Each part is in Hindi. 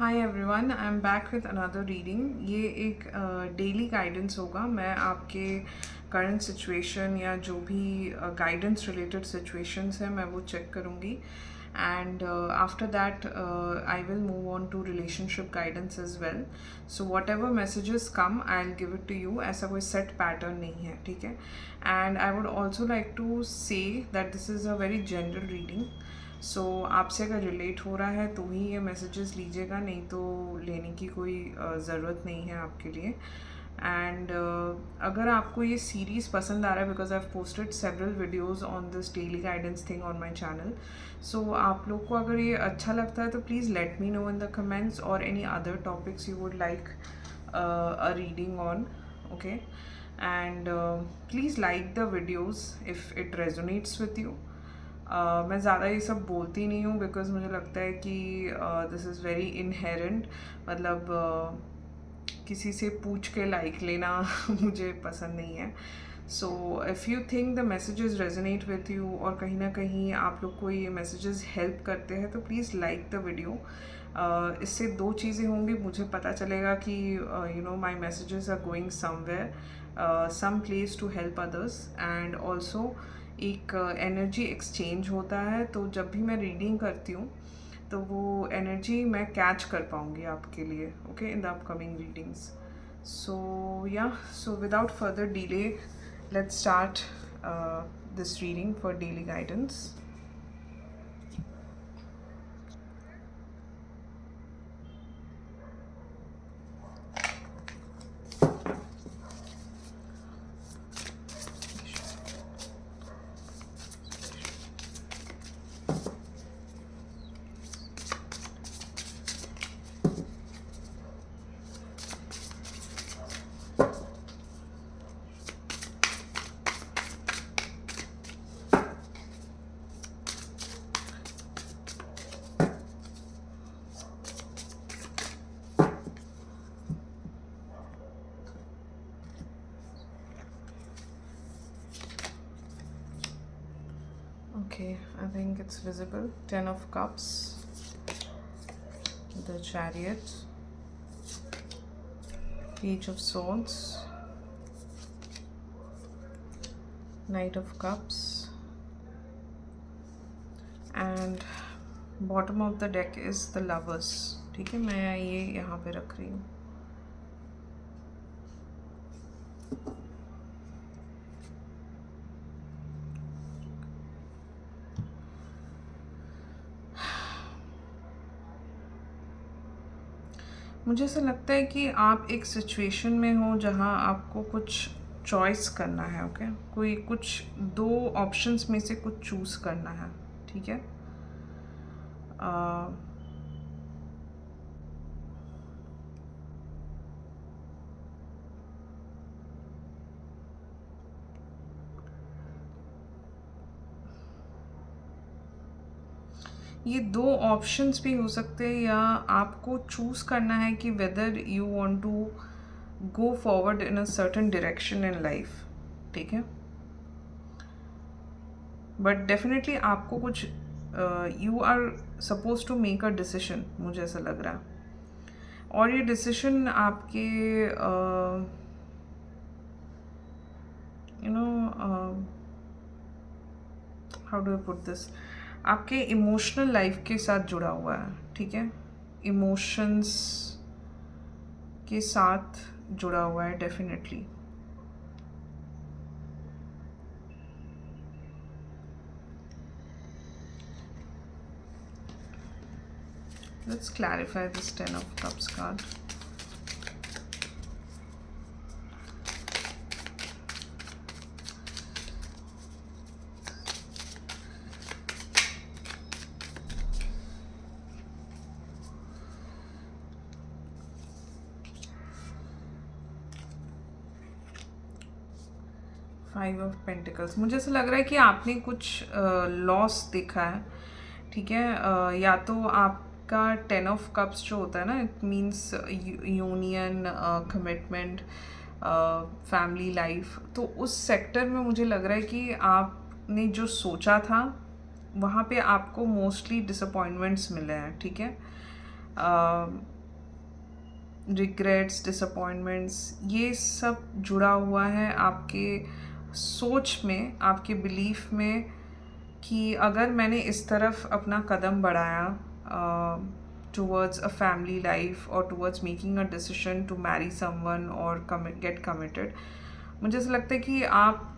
Hi everyone, I am back with another reading. ये एक डेली गाइडेंस होगा। मैं आपके करंट सिचुएशन या जो भी गाइडेंस रिलेटेड सिचुएशंस हैं मैं वो चेक करूँगी and after that I will move on to relationship guidance as well. So whatever messages come I will give it to you. ऐसा कोई सेट पैटर्न नहीं है, ठीक है। And I would also like to say that this is a very general reading. So आपसे अगर रिलेट हो रहा है तो ही ये मैसेजेस लीजिएगा, नहीं तो लेने की कोई ज़रूरत नहीं है आपके लिए। एंड अगर आपको ये सीरीज़ पसंद आ रहा है, because I have posted several videos on this daily guidance thing on my channel, so आप लोग को अगर ये अच्छा लगता है तो please let me know in the comments और any other topics you would like a reading on, okay. And please like the videos if it resonates with you. मैं ज़्यादा ये सब बोलती नहीं हूँ बिकॉज मुझे लगता है कि दिस इज़ वेरी इनहेरेंट। मतलब किसी से पूछ के लाइक लेना मुझे पसंद नहीं है। So if you think the messages resonate with you और कहीं ना कहीं आप लोग को ये मैसेजेस हेल्प करते हैं तो प्लीज़ लाइक द वीडियो। इससे दो चीज़ें होंगी, मुझे पता चलेगा कि you know my messages are going somewhere, some place to help others, and also एक एनर्जी एक्सचेंज होता है। तो जब भी मैं रीडिंग करती हूँ तो वो एनर्जी मैं कैच कर पाऊँगी आपके लिए, okay, in the upcoming readings. So yeah, so without further delay let's start this reading for daily guidance. Okay, I think it's visible. 10 of Cups, the Chariot, Page of Swords, Knight of Cups, and bottom of the deck is the Lovers। ठीक है, मैं ये यहाँ पे रख रही हूँ। मुझे ऐसा लगता है कि आप एक सिचुएशन में हो जहाँ आपको कुछ चॉइस करना है, ओके। कोई कुछ दो ऑप्शंस में से कुछ चूज़ करना है, ठीक है। ये दो ऑप्शंस भी हो सकते हैं, या आपको चूज़ करना है कि whether you want to go forward in a certain direction in life, ठीक है। बट डेफिनेटली आपको कुछ you are suppose to make a decision, मुझे ऐसा लग रहा है। और ये डिसीजन आपके you know how do I put this, आपके इमोशनल लाइफ के साथ जुड़ा हुआ है, ठीक है। इमोशंस के साथ जुड़ा हुआ है definitely. Let's clarify this 10 of Cups card. Five of pentacles. मुझे ऐसा लग रहा है कि आपने कुछ लॉस देखा है, ठीक है। या तो आपका 10 ऑफ कप्स जो होता है ना, it means union, commitment, family life. तो उस सेक्टर में मुझे लग रहा है कि आपने जो सोचा था वहाँ पे आपको मोस्टली डिसअपॉइंटमेंट्स मिले हैं, ठीक है। रिग्रेट्स, डिसअपॉइंटमेंट्स, ये सब जुड़ा हुआ है आपके सोच में, आपके बिलीफ में कि अगर मैंने इस तरफ अपना कदम बढ़ाया टूवर्ड्स अ फैमिली लाइफ और towards making a decision to marry someone और गेट कमिटेड, मुझे ऐसा लगता है कि आप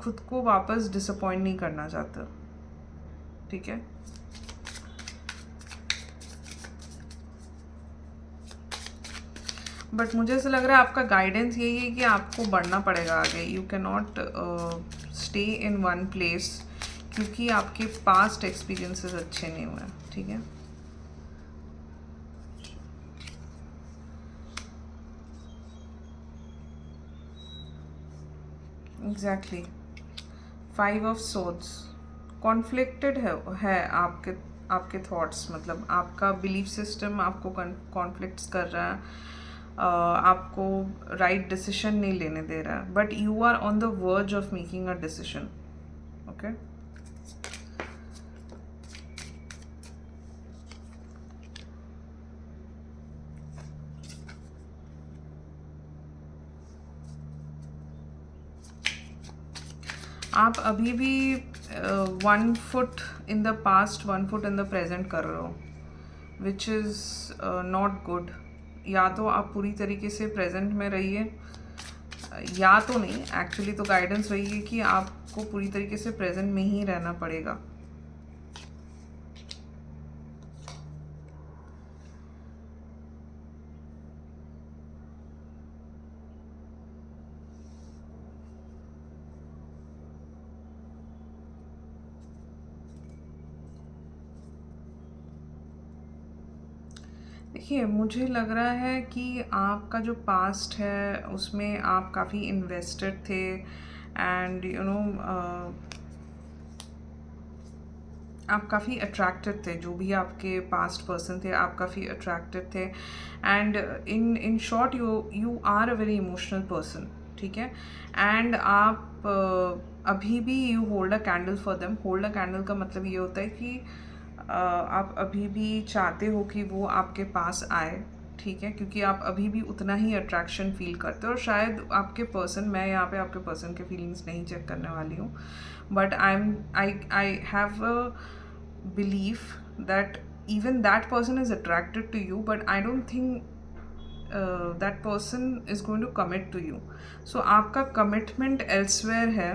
खुद को वापस डिसअपॉइंट नहीं करना चाहते, ठीक है। बट मुझे ऐसा लग रहा है आपका गाइडेंस यही है कि आपको बढ़ना पड़ेगा आगे। You can not stay in one place, क्योंकि आपके पास्ट एक्सपीरियंसेस अच्छे नहीं हुए, ठीक है। एग्जैक्टली, 5 ऑफ सोर्ड्स, कॉन्फ्लिक्टेड है आपके थॉट्स, मतलब आपका बिलीफ सिस्टम आपको कॉन्फ्लिक्ट्स कर रहा है, आपको राइट डिसीजन नहीं लेने दे रहा है, but you are on the verge of making a decision, okay. आप अभी भी 1 foot in the past 1 foot in the present कर रहे हो, विच इज़ नॉट गुड। या तो आप पूरी तरीके से प्रेजेंट में रहिए, या तो नहीं, एक्चुअली तो गाइडेंस वही है कि आपको पूरी तरीके से प्रेजेंट में ही रहना पड़ेगा। देखिए, मुझे लग रहा है कि आपका जो पास्ट है उसमें आप काफ़ी इन्वेस्टेड थे, एंड यू नो आप काफ़ी अट्रैक्टेड थे, जो भी आपके पास्ट पर्सन थे आप काफ़ी अट्रैक्टेड थे, and in short you are a very emotional person, ठीक है। एंड आप अभी भी you hold a candle for them. Hold a candle का मतलब ये होता है कि आप अभी भी चाहते हो कि वो आपके पास आए, ठीक है, क्योंकि आप अभी भी उतना ही अट्रैक्शन फील करते हो। और शायद आपके पर्सन, मैं यहाँ पे आपके पर्सन के फीलिंग्स नहीं चेक करने वाली हूँ, but I have a belief that even that person is attracted to you, but I don't think that person is going to commit to you. So आपका commitment elsewhere है,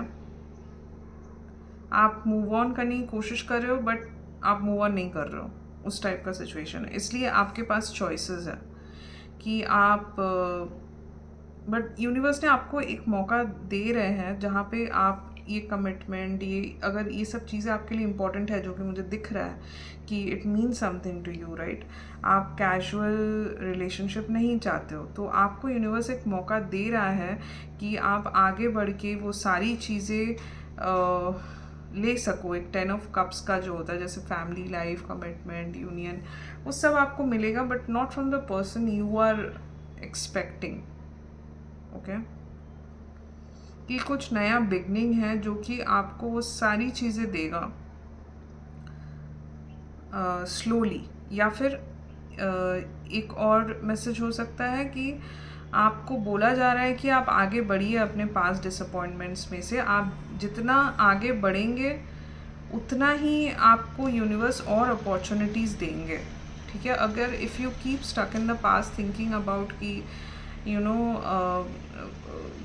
आप मूव ऑन करने की कोशिश कर रहे हो बट आप मूव ऑन नहीं कर रहे हो, उस टाइप का सिचुएशन है। इसलिए आपके पास चॉइसेस है कि आप, बट यूनिवर्स ने आपको एक मौका दे रहे हैं जहाँ पे आप ये कमिटमेंट, ये अगर ये सब चीज़ें आपके लिए इम्पोर्टेंट है, जो कि मुझे दिख रहा है कि it means something to you, right. आप कैजुअल रिलेशनशिप नहीं चाहते हो, तो आपको यूनिवर्स एक मौका दे रहा है कि आप आगे बढ़ के वो सारी चीज़ें ले सको। एक 10 ऑफ कप्स का जो होता है, जैसे फैमिली लाइफ, कमिटमेंट, यूनियन, वो सब आपको मिलेगा, but not from the person you are expecting, okay. कि कुछ नया बिगनिंग है जो कि आपको वो सारी चीज़ें देगा स्लोली। या फिर एक और मैसेज हो सकता है कि आपको बोला जा रहा है कि आप आगे बढ़िए अपने पास डिसअपॉइंटमेंट्स में से। आप जितना आगे बढ़ेंगे उतना ही आपको यूनिवर्स और अपॉर्चुनिटीज़ देंगे, ठीक है। अगर if you keep stuck in the past thinking about कि यू नो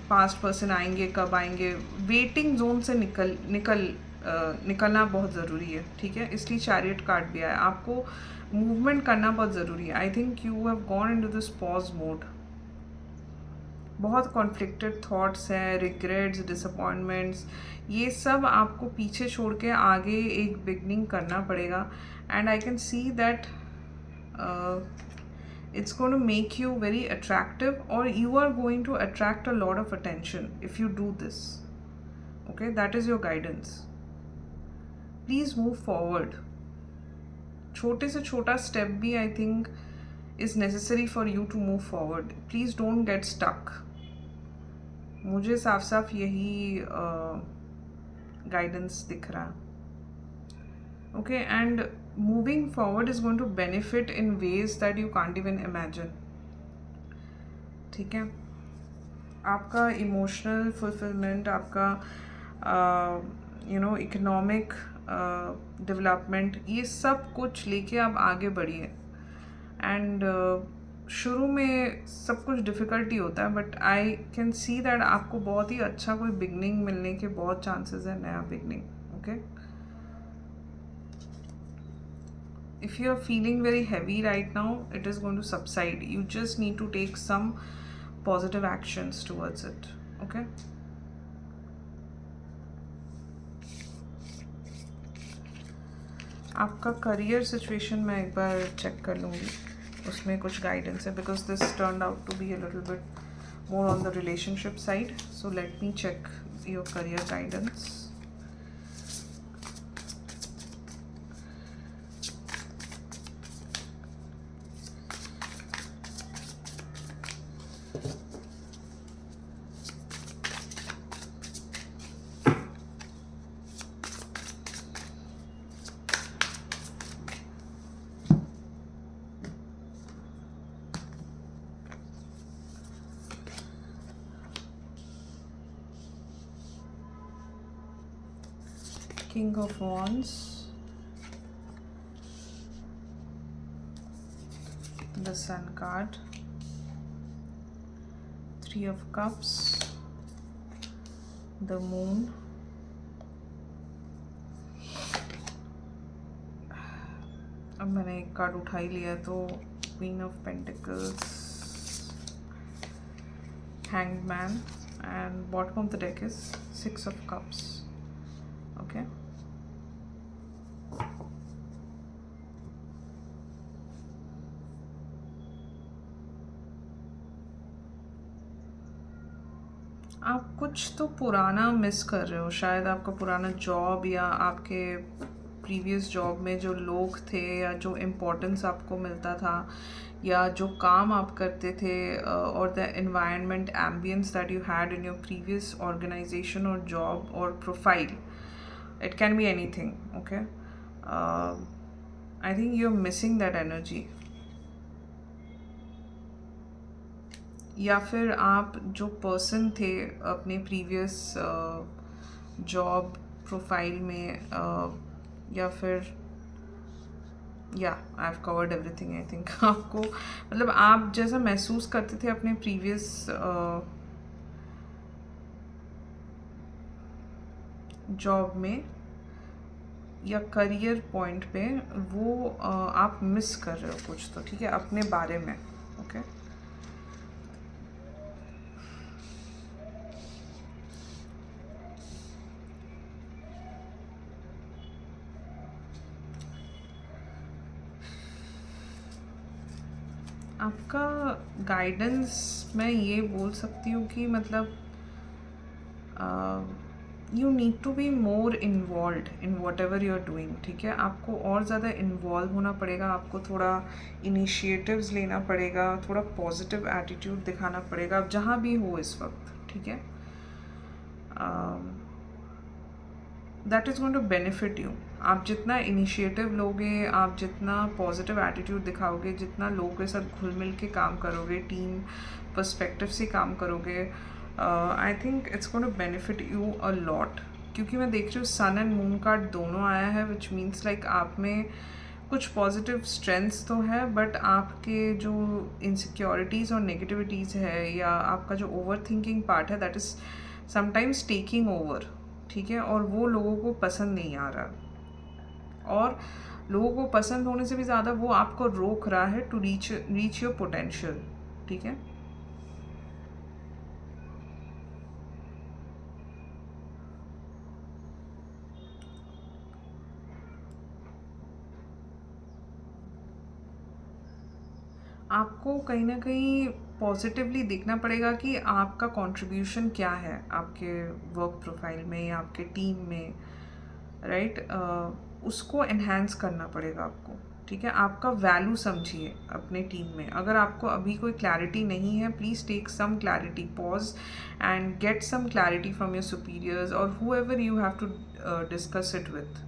पास्ट पर्सन आएंगे, कब आएंगे, वेटिंग जोन से निकलना बहुत ज़रूरी है, ठीक है। इसलिए चैरियट कार्ड भी आया, आपको मूवमेंट करना बहुत ज़रूरी है। I think you have gone into this pause mode. बहुत कॉन्फ्लिक्टेड थॉट्स हैं, रिग्रेट्स, डिसअपॉइंटमेंट्स, ये सब आपको पीछे छोड़ के आगे एक बिगनिंग करना पड़ेगा। And I can see that it's going to make you very attractive, or you are going to attract a lot of attention if you do this, okay। that is your guidance. Please move forward. छोटे से छोटा स्टेप भी I think is necessary for you to move forward. Please don't get stuck. मुझे साफ साफ यही गाइडेंस दिख रहा है, okay। And moving forward is going to benefit in ways that you can't even imagine, ठीक है, आपका इमोशनल फुलफिलमेंट, आपका इकोनॉमिक डेवलपमेंट, ये सब कुछ लेके आप आगे बढ़िए। एंड शुरू में सब कुछ डिफ़िकल्टी होता है, but I can see that आपको बहुत ही अच्छा कोई बिगनिंग मिलने के बहुत चांसेस है, नया beginning. Okay, if you are feeling very heavy right now, it is going to subside. You just need to take some positive actions towards it. Okay, आपका करियर सिचुएशन मैं एक बार चेक कर लूँगी, उसमें कुछ गाइडेंस है, because this turn out to be a little bit more on the relationship side. So let me check your career guidance. King of Wands, the Sun card, Three of Cups, the Moon, अब मैंने एक कार्ड उठा ही लिया तो Queen of Pentacles, Hanged Man, and bottom of the deck is Six of Cups. Okay, आप कुछ तो पुराना मिस कर रहे हो, शायद आपका पुराना जॉब या आपके प्रीवियस जॉब में जो लोग थे या जो इम्पोर्टेंस आपको मिलता था या जो काम आप करते थे, और the environment ambience that you had in your previous organization और जॉब और profile. It can be anything. Okay, I think you're missing that energy. या फिर आप जो पर्सन थे अपने प्रीवियस जॉब प्रोफाइल में, या फिर I have covered everything I think. आपको मतलब आप जैसा महसूस करते थे अपने प्रीवियस जॉब में या करियर पॉइंट पे, वो आप मिस कर रहे हो कुछ तो, ठीक है, अपने बारे में. ओके, आपका गाइडेंस मैं ये बोल सकती हूँ कि मतलब you need to be more involve in whatever you are doing. ठीक है, आपको और ज़्यादा इन्वॉल्व होना पड़ेगा, आपको थोड़ा इनिशिएटिव्स लेना पड़ेगा, थोड़ा पॉजिटिव एटीट्यूड दिखाना पड़ेगा, आप जहाँ भी हो इस वक्त. ठीक है, that is going to benefit you. आप जितना इनिशिएटिव लोगे, आप जितना पॉजिटिव एटीट्यूड दिखाओगे, जितना लोगों के साथ घुल मिल के काम करोगे, टीम पर्सपेक्टिव से काम करोगे, I think it's going to benefit you a lot. क्योंकि मैं देख रही हूँ सन एंड मून कार्ड दोनों आया है, विच मीन्स लाइक आप में कुछ पॉजिटिव स्ट्रेंथ्स तो है, बट आपके जो इनसिक्योरिटीज़ और नेगेटिविटीज़ है या आपका जो ओवर थिंकिंग पार्ट है, that is sometimes taking over. ठीक है, और वो लोगों को पसंद नहीं आ रहा, और लोगों को पसंद होने से भी ज़्यादा वो आपको रोक रहा है टू रीच योर पोटेंशियल. ठीक है, आपको कहीं ना कहीं पॉजिटिवली देखना पड़ेगा कि आपका कंट्रीब्यूशन क्या है आपके वर्क प्रोफाइल में या आपके टीम में, राइट. उसको एनहांस करना पड़ेगा आपको. ठीक है, आपका वैल्यू समझिए अपने टीम में. अगर आपको अभी कोई क्लैरिटी नहीं है, please take some clarity, pause and get some clarity from your superiors और whoever you have to discuss it with.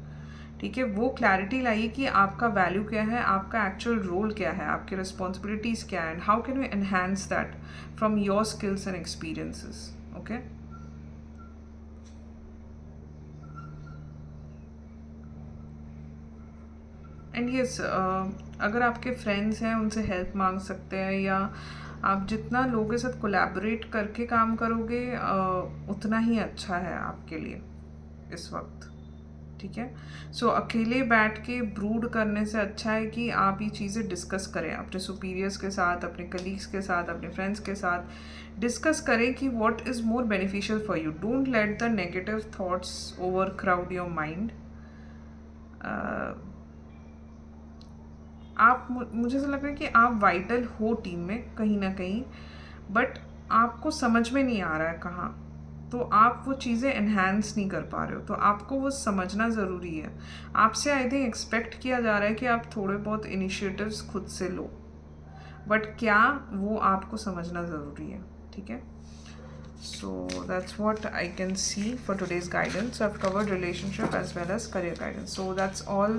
ठीक है, वो क्लैरिटी लाइए कि आपका वैल्यू क्या है, आपका एक्चुअल रोल क्या है, आपकी रिस्पॉन्सिबिलिटीज़ क्या है, and how can you enhance that from your skills and experiences. Okay. And yes, अगर आपके फ्रेंड्स हैं उनसे हेल्प मांग सकते हैं, या आप जितना लोगों के साथ कोलैबोरेट करके काम करोगे उतना ही अच्छा है आपके लिए इस वक्त. ठीक है. सो अकेले बैठ के ब्रूड करने से अच्छा है कि आप ये चीज़ें डिस्कस करें अपने सुपीरियर्स के साथ, अपने कलीग्स के साथ, अपने फ्रेंड्स के साथ डिस्कस करें कि what is more beneficial for you. Don't let the negative thoughts over crowd your mind. आप मुझे ऐसा लग रहा है कि आप वाइटल हो टीम में कहीं ना कहीं, बट आपको समझ में नहीं आ रहा है कहाँ, तो आप वो चीज़ें एनहांस नहीं कर पा रहे हो. तो आपको वो समझना ज़रूरी है. आपसे आई थिंक एक्सपेक्ट किया जा रहा है कि आप थोड़े बहुत इनिशिएटिव्स खुद से लो, बट क्या वो आपको समझना ज़रूरी है. ठीक है. So that's what I can see for today's guidance. So I've covered relationship as well as career guidance. So that's all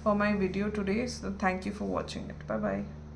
for my video today. So thank you for watching it. Bye bye.